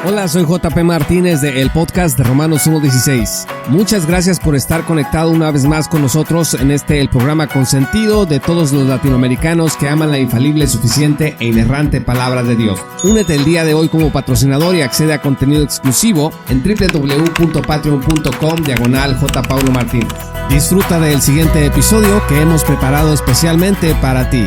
Hola, soy JP Martínez de el podcast de Romanos 1:16. Muchas gracias por estar conectado una vez más con nosotros en el programa consentido de todos los latinoamericanos que aman la infalible, suficiente e inerrante palabra de Dios. Únete el día de hoy como patrocinador y accede a contenido exclusivo en www.patreon.com/JPauloMartínez. Disfruta del siguiente episodio que hemos preparado especialmente para ti.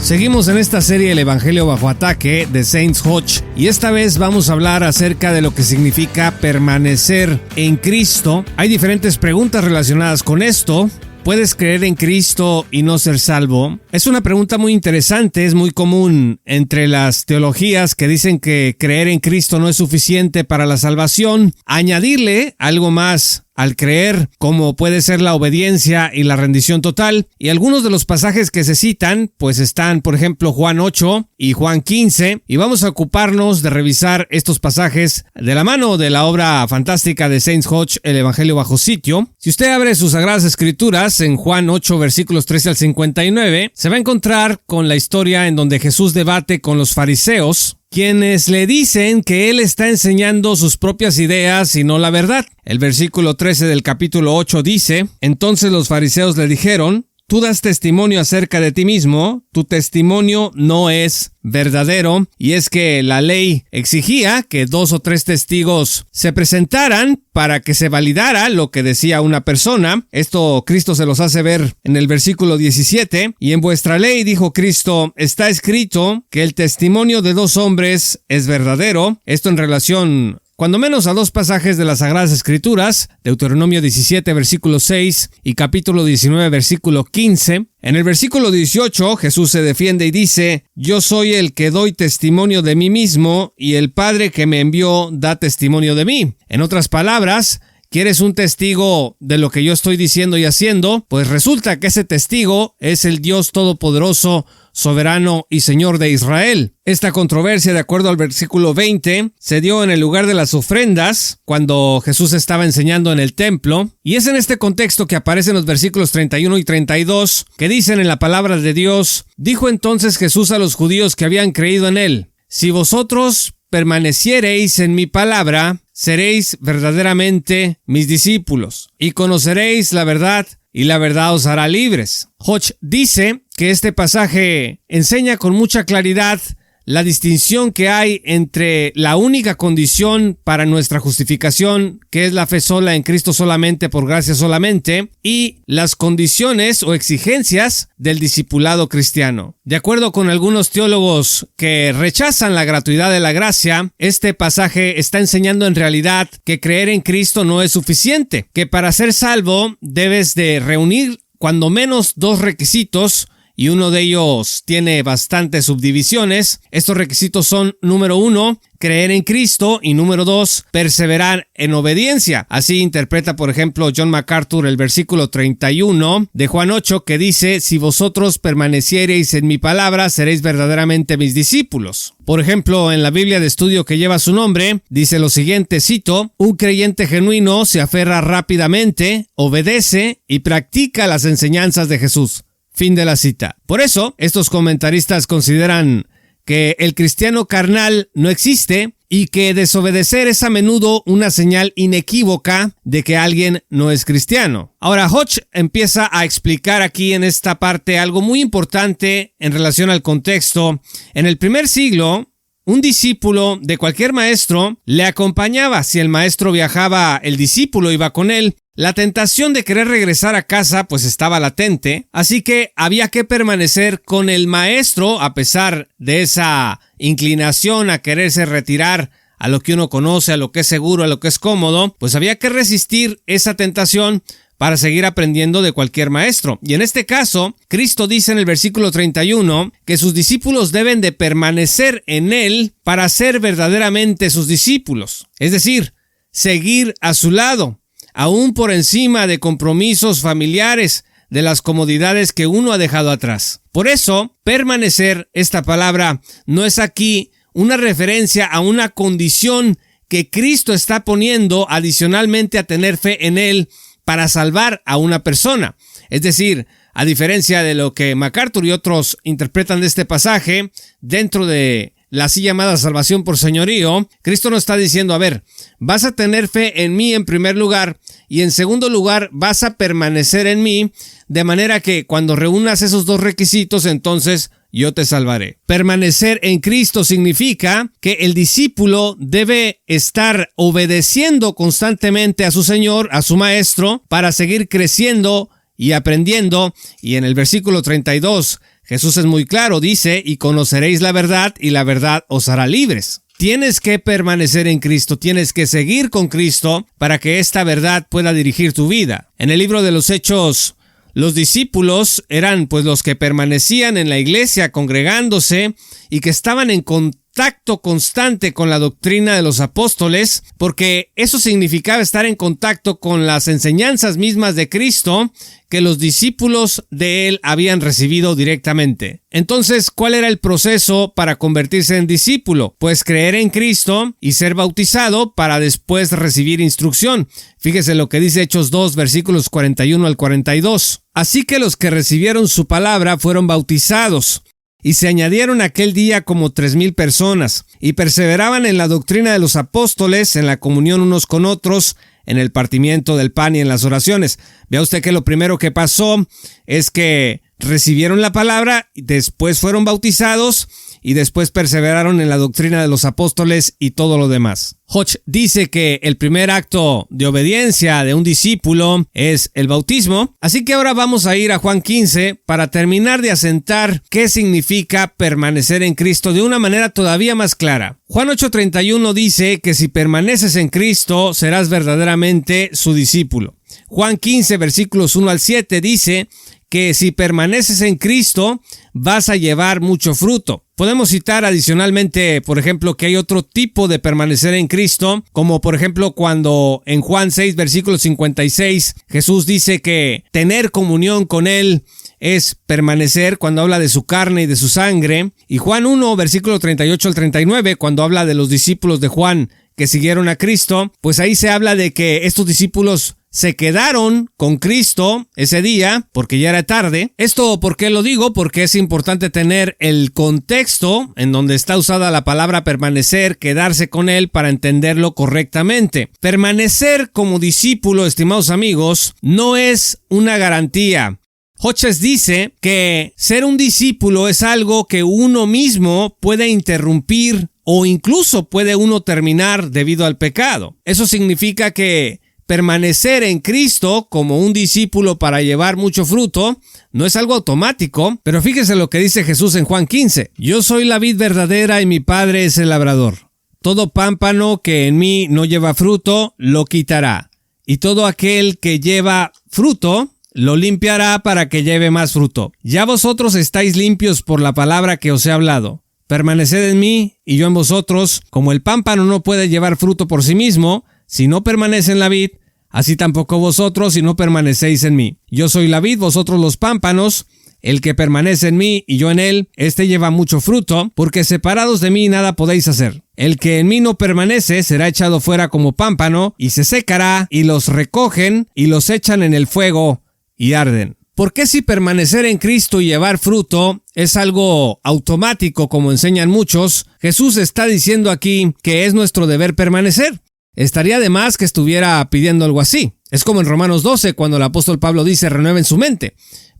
Seguimos en esta serie El Evangelio bajo ataque de Saints Hodge y esta vez vamos a hablar acerca de lo que significa permanecer en Cristo. Hay diferentes preguntas relacionadas con esto. ¿Puedes creer en Cristo y no ser salvo? Es una pregunta muy interesante, es muy común entre las teologías que dicen que creer en Cristo no es suficiente para la salvación. Añadirle algo más al creer, como puede ser la obediencia y la rendición total. Y algunos de los pasajes que se citan, pues están, por ejemplo, Juan 8 y Juan 15. Y vamos a ocuparnos de revisar estos pasajes de la mano de la obra fantástica de Saints Hodge, El Evangelio bajo sitio. Si usted abre sus Sagradas Escrituras, en Juan 8, versículos 13 al 59, se va a encontrar con la historia en donde Jesús debate con los fariseos, quienes le dicen que él está enseñando sus propias ideas y no la verdad. El versículo 13 del capítulo 8 dice: Entonces los fariseos le dijeron: Tú das testimonio acerca de ti mismo, tu testimonio no es verdadero. Y es que la ley exigía que 2 o 3 testigos se presentaran para que se validara lo que decía una persona. Esto Cristo se los hace ver en el versículo 17. Y en vuestra ley, dijo Cristo, está escrito que el testimonio de 2 hombres es verdadero. Esto en relación cuando menos a 2 pasajes de las Sagradas Escrituras, Deuteronomio 17, versículo 6 y capítulo 19, versículo 15. En el versículo 18, Jesús se defiende y dice: Yo soy el que doy testimonio de mí mismo, y el Padre que me envió da testimonio de mí. En otras palabras, ¿quieres un testigo de lo que yo estoy diciendo y haciendo? Pues resulta que ese testigo es el Dios Todopoderoso, soberano y Señor de Israel. Esta controversia, de acuerdo al versículo 20, se dio en el lugar de las ofrendas, cuando Jesús estaba enseñando en el templo, y es en este contexto que aparecen los versículos 31 y 32, que dicen en la palabra de Dios: Dijo entonces Jesús a los judíos que habían creído en él: Si vosotros permaneciereis en mi palabra, seréis verdaderamente mis discípulos, y conoceréis la verdad, y la verdad os hará libres. Hodge dice que este pasaje enseña con mucha claridad la distinción que hay entre la única condición para nuestra justificación, que es la fe sola en Cristo solamente, por gracia solamente, y las condiciones o exigencias del discipulado cristiano. De acuerdo con algunos teólogos que rechazan la gratuidad de la gracia, este pasaje está enseñando en realidad que creer en Cristo no es suficiente, que para ser salvo debes de reunir cuando menos 2 requisitos, y uno de ellos tiene bastantes subdivisiones. Estos requisitos son: número 1, creer en Cristo, y número 2, perseverar en obediencia. Así interpreta, por ejemplo, John MacArthur el versículo 31 de Juan 8, que dice: Si vosotros permaneciereis en mi palabra, seréis verdaderamente mis discípulos. Por ejemplo, en la Biblia de estudio que lleva su nombre, dice lo siguiente, cito: Un creyente genuino se aferra rápidamente, obedece y practica las enseñanzas de Jesús. Fin de la cita. Por eso, estos comentaristas consideran que el cristiano carnal no existe y que desobedecer es a menudo una señal inequívoca de que alguien no es cristiano. Ahora, Hodge empieza a explicar aquí en esta parte algo muy importante en relación al contexto. En el primer siglo, un discípulo de cualquier maestro le acompañaba. Si el maestro viajaba, el discípulo iba con él. La tentación de querer regresar a casa pues estaba latente, así que había que permanecer con el maestro a pesar de esa inclinación a quererse retirar a lo que uno conoce, a lo que es seguro, a lo que es cómodo. Pues había que resistir esa tentación para seguir aprendiendo de cualquier maestro. Y en este caso, Cristo dice en el versículo 31 que sus discípulos deben de permanecer en él para ser verdaderamente sus discípulos, es decir, seguir a su lado, aún por encima de compromisos familiares, de las comodidades que uno ha dejado atrás. Por eso, permanecer, esta palabra, no es aquí una referencia a una condición que Cristo está poniendo adicionalmente a tener fe en él para salvar a una persona. Es decir, A diferencia de lo que MacArthur y otros interpretan de este pasaje, dentro de la así llamada salvación por señorío, Cristo nos está diciendo, a ver, vas a tener fe en mí en primer lugar y en segundo lugar vas a permanecer en mí, de manera que cuando reúnas esos dos requisitos, entonces yo te salvaré. Permanecer en Cristo significa que el discípulo debe estar obedeciendo constantemente a su Señor, a su Maestro, para seguir creciendo y aprendiendo. Y en el versículo 32, Jesús es muy claro, dice, y conoceréis la verdad y la verdad os hará libres. Tienes que permanecer en Cristo, tienes que seguir con Cristo para que esta verdad pueda dirigir tu vida. En el libro de los Hechos, los discípulos eran pues los que permanecían en la iglesia congregándose y que estaban en contacto constante con la doctrina de los apóstoles, porque eso significaba estar en contacto con las enseñanzas mismas de Cristo que los discípulos de él habían recibido directamente. Entonces, ¿cuál era el proceso para convertirse en discípulo? Pues creer en Cristo y ser bautizado para después recibir instrucción. Fíjese lo que dice Hechos 2, versículos 41 al 42. Así que los que recibieron su palabra fueron bautizados, y se añadieron aquel día como 3,000 personas, y perseveraban en la doctrina de los apóstoles, en la comunión unos con otros, en el partimiento del pan y en las oraciones. Vea usted que lo primero que pasó es que recibieron la palabra, después fueron bautizados y después perseveraron en la doctrina de los apóstoles y todo lo demás. Hodge dice que el primer acto de obediencia de un discípulo es el bautismo, así que ahora vamos a ir a Juan 15 para terminar de asentar qué significa permanecer en Cristo de una manera todavía más clara. Juan 8:31 dice que si permaneces en Cristo serás verdaderamente su discípulo. Juan 15 versículos 1 al 7 dice que si permaneces en Cristo vas a llevar mucho fruto. Podemos citar adicionalmente, por ejemplo, que hay otro tipo de permanecer en Cristo, como por ejemplo cuando en Juan 6, versículo 56, Jesús dice que tener comunión con Él es permanecer cuando habla de su carne y de su sangre. Y Juan 1, versículo 38 al 39, cuando habla de los discípulos de Juan que siguieron a Cristo, pues ahí se habla de que estos discípulos se quedaron con Cristo ese día porque ya era tarde. ¿Esto por qué lo digo? Porque es importante tener el contexto en donde está usada la palabra permanecer, quedarse con Él para entenderlo correctamente. Permanecer como discípulo, estimados amigos, no es una garantía. Hodges dice que ser un discípulo es algo que uno mismo puede interrumpir o incluso puede uno terminar debido al pecado. Eso significa que permanecer en Cristo como un discípulo para llevar mucho fruto no es algo automático, pero fíjese lo que dice Jesús en Juan 15. Yo soy la vid verdadera y mi Padre es el labrador. Todo pámpano que en mí no lleva fruto, lo quitará. Y todo aquel que lleva fruto, lo limpiará para que lleve más fruto. Ya vosotros estáis limpios por la palabra que os he hablado. Permaneced en mí y yo en vosotros. Como el pámpano no puede llevar fruto por sí mismo, si no permanece en la vid, así tampoco vosotros si no permanecéis en mí. Yo soy la vid, vosotros los pámpanos. El que permanece en mí y yo en él, éste lleva mucho fruto, porque separados de mí nada podéis hacer. El que en mí no permanece será echado fuera como pámpano, y se secará, y los recogen, y los echan en el fuego, y arden. ¿Por qué si permanecer en Cristo y llevar fruto es algo automático, como enseñan muchos? Jesús está diciendo aquí que es nuestro deber permanecer. Estaría de más que estuviera pidiendo algo así. Es como en Romanos 12, cuando el apóstol Pablo dice, renueven su mente.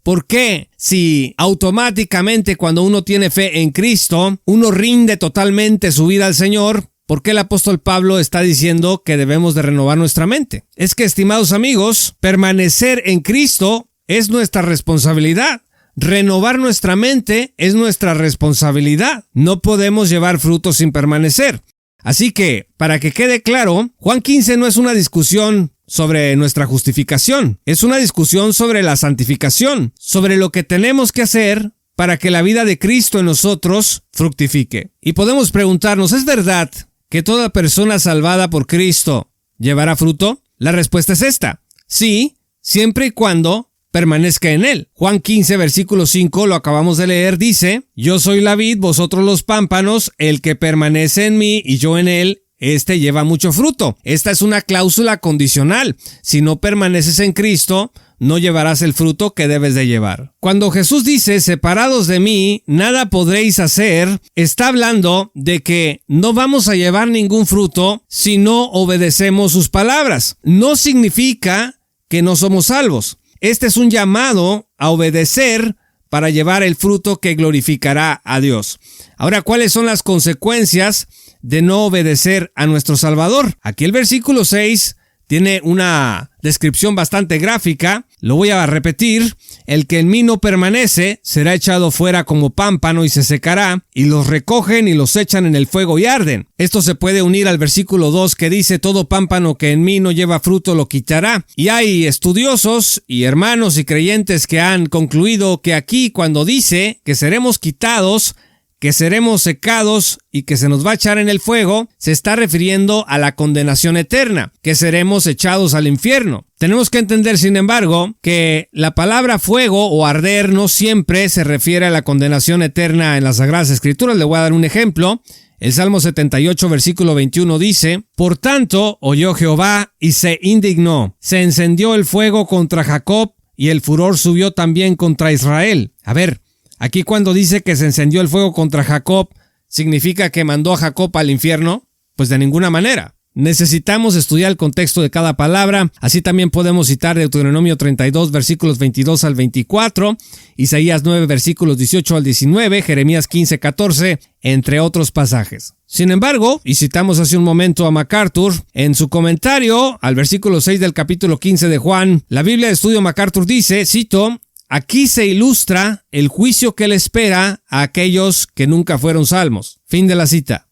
¿Por qué si automáticamente cuando uno tiene fe en Cristo, uno rinde totalmente su vida al Señor? ¿Por qué el apóstol Pablo está diciendo que debemos de renovar nuestra mente? Es que, estimados amigos, permanecer en Cristo es nuestra responsabilidad. Renovar nuestra mente es nuestra responsabilidad. No podemos llevar frutos sin permanecer. Así que, para que quede claro, Juan 15 no es una discusión sobre nuestra justificación, es una discusión sobre la santificación, sobre lo que tenemos que hacer para que la vida de Cristo en nosotros fructifique. Y podemos preguntarnos, ¿es verdad que toda persona salvada por Cristo llevará fruto? La respuesta es esta: sí, siempre y cuando permanezca en él. Juan 15, versículo 5, lo acabamos de leer, dice, yo soy la vid, vosotros los pámpanos, el que permanece en mí y yo en él, este lleva mucho fruto. Esta es una cláusula condicional. Si no permaneces en Cristo, no llevarás el fruto que debes de llevar. Cuando Jesús dice, separados de mí, nada podréis hacer, está hablando de que no vamos a llevar ningún fruto si no obedecemos sus palabras. No significa que no somos salvos. Este es un llamado a obedecer para llevar el fruto que glorificará a Dios. Ahora, ¿cuáles son las consecuencias de no obedecer a nuestro Salvador? Aquí el versículo 6 tiene una descripción bastante gráfica. Lo voy a repetir. El que en mí no permanece será echado fuera como pámpano y se secará, y los recogen y los echan en el fuego y arden. Esto se puede unir al versículo 2 que dice, todo pámpano que en mí no lleva fruto lo quitará. Y hay estudiosos y hermanos y creyentes que han concluido que aquí cuando dice que seremos quitados, que seremos secados y que se nos va a echar en el fuego, se está refiriendo a la condenación eterna, que seremos echados al infierno. Tenemos que entender, sin embargo, que la palabra fuego o arder no siempre se refiere a la condenación eterna en las Sagradas Escrituras. Le voy a dar un ejemplo. El Salmo 78, versículo 21 dice, por tanto, oyó Jehová y se indignó. Se encendió el fuego contra Jacob y el furor subió también contra Israel. A ver, aquí cuando dice que se encendió el fuego contra Jacob, ¿significa que mandó a Jacob al infierno? Pues de ninguna manera. Necesitamos estudiar el contexto de cada palabra. Así también podemos citar Deuteronomio 32, versículos 22 al 24, Isaías 9, versículos 18 al 19, Jeremías 15, 14, entre otros pasajes. Sin embargo, y citamos hace un momento a MacArthur, en su comentario al versículo 6 del capítulo 15 de Juan, la Biblia de Estudio MacArthur dice, cito, aquí se ilustra el juicio que le espera a aquellos que nunca fueron salvos. Fin de la cita.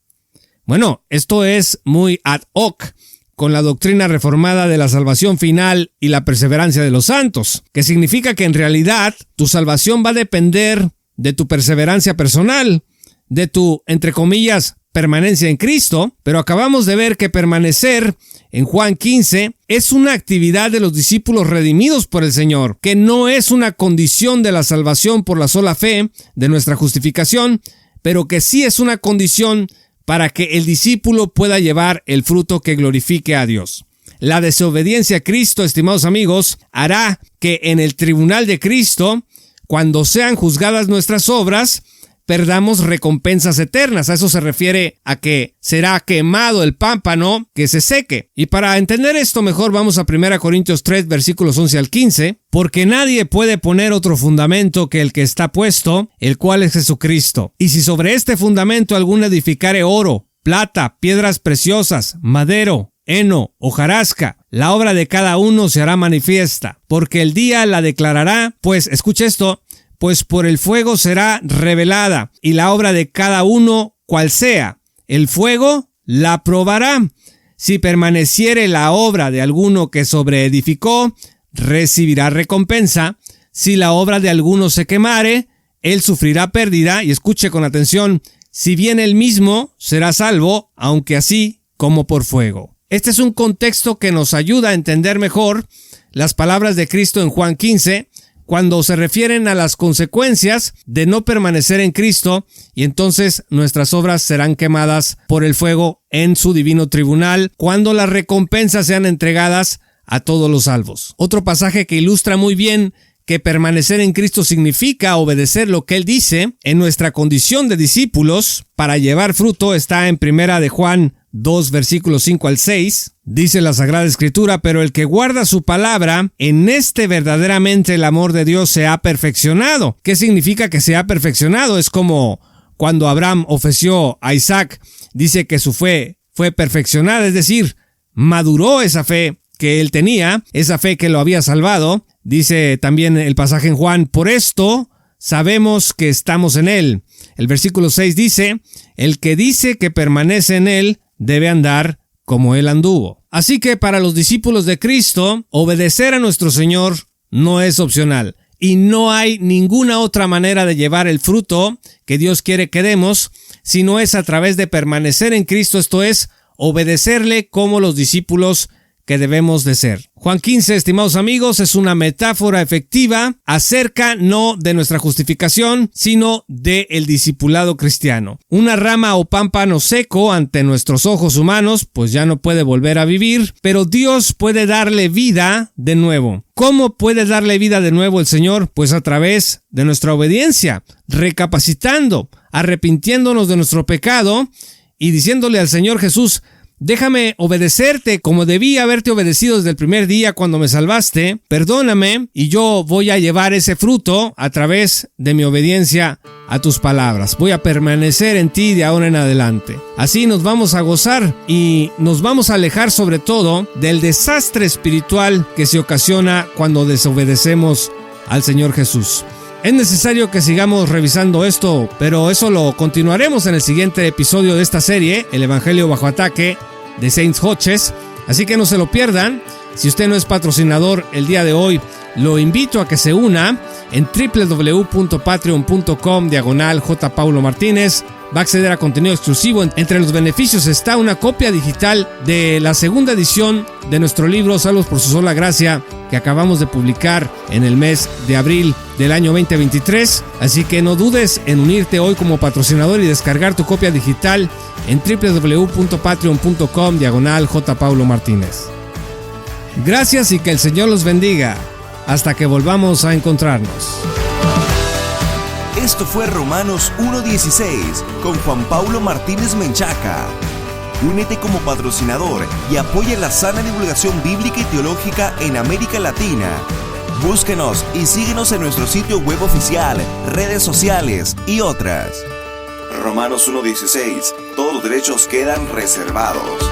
Bueno, esto es muy ad hoc con la doctrina reformada de la salvación final y la perseverancia de los santos, que significa que en realidad tu salvación va a depender de tu perseverancia personal, de tu, entre comillas, permanencia en Cristo, pero acabamos de ver que permanecer en Juan 15 es una actividad de los discípulos redimidos por el Señor, que no es una condición de la salvación por la sola fe de nuestra justificación, pero que sí es una condición para que el discípulo pueda llevar el fruto que glorifique a Dios. La desobediencia a Cristo, estimados amigos, hará que en el tribunal de Cristo, cuando sean juzgadas nuestras obras, perdamos recompensas eternas. A eso se refiere a que será quemado el pámpano que se seque. Y para entender esto mejor vamos a 1 Corintios 3, versículos 11 al 15. Porque nadie puede poner otro fundamento que el que está puesto, el cual es Jesucristo. Y si sobre este fundamento alguno edificare oro, plata, piedras preciosas, madero, heno, hojarasca, la obra de cada uno se hará manifiesta, porque el día la declarará, pues, escucha esto, pues por el fuego será revelada, y la obra de cada uno, cual sea, el fuego la probará. Si permaneciere la obra de alguno que sobreedificó, recibirá recompensa. Si la obra de alguno se quemare, él sufrirá pérdida, y escuche con atención, si bien él mismo será salvo, aunque así como por fuego. Este es un contexto que nos ayuda a entender mejor las palabras de Cristo en Juan 15, cuando se refieren a las consecuencias de no permanecer en Cristo, y entonces nuestras obras serán quemadas por el fuego en su divino tribunal, cuando las recompensas sean entregadas a todos los salvos. Otro pasaje que ilustra muy bien que permanecer en Cristo significa obedecer lo que Él dice en nuestra condición de discípulos para llevar fruto está en 1 de Juan 2, versículos 5 al 6. Dice la Sagrada Escritura, pero el que guarda su palabra, en este verdaderamente el amor de Dios se ha perfeccionado. ¿Qué significa que se ha perfeccionado? Es como cuando Abraham ofreció a Isaac, dice que su fe fue perfeccionada, es decir, maduró esa fe que él tenía, esa fe que lo había salvado. Dice también el pasaje en Juan, por esto sabemos que estamos en él. El versículo 6 dice, el que dice que permanece en él debe andar como él anduvo. Así que para los discípulos de Cristo, obedecer a nuestro Señor no es opcional. Y no hay ninguna otra manera de llevar el fruto que Dios quiere que demos, sino es a través de permanecer en Cristo, esto es, obedecerle como los discípulos que debemos de ser. Juan 15, estimados amigos, es una metáfora efectiva acerca no de nuestra justificación, sino del discipulado cristiano. Una rama o pámpano seco ante nuestros ojos humanos, pues ya no puede volver a vivir, pero Dios puede darle vida de nuevo. ¿Cómo puede darle vida de nuevo el Señor? Pues a través de nuestra obediencia, recapacitando, arrepintiéndonos de nuestro pecado y diciéndole al Señor Jesús: déjame obedecerte como debí haberte obedecido desde el primer día cuando me salvaste. Perdóname y yo voy a llevar ese fruto a través de mi obediencia a tus palabras. Voy a permanecer en ti de ahora en adelante. Así nos vamos a gozar y nos vamos a alejar sobre todo del desastre espiritual que se ocasiona cuando desobedecemos al Señor Jesús. Es necesario que sigamos revisando esto, pero eso lo continuaremos en el siguiente episodio de esta serie, El Evangelio bajo ataque de Saints Hodges. Así que no se lo pierdan. Si usted no es patrocinador el día de hoy, lo invito a que se una en www.patreon.com/J. Paulo Martínez. Va a acceder a contenido exclusivo. Entre los beneficios está una copia digital de la segunda edición de nuestro libro Salvos por su sola gracia, que acabamos de publicar en el mes de abril del año 2023. Así que no dudes en unirte hoy como patrocinador y descargar tu copia digital en www.patreon.com/J. Paulo Martínez. Gracias y que el Señor los bendiga. Hasta que volvamos a encontrarnos. Esto fue Romanos 1:16 con Juan Paulo Martínez Menchaca. Únete como patrocinador y apoya la sana divulgación bíblica y teológica en América Latina. Búsquenos y síguenos en nuestro sitio web oficial, redes sociales y otras. Romanos 1:16. Todos los derechos quedan reservados.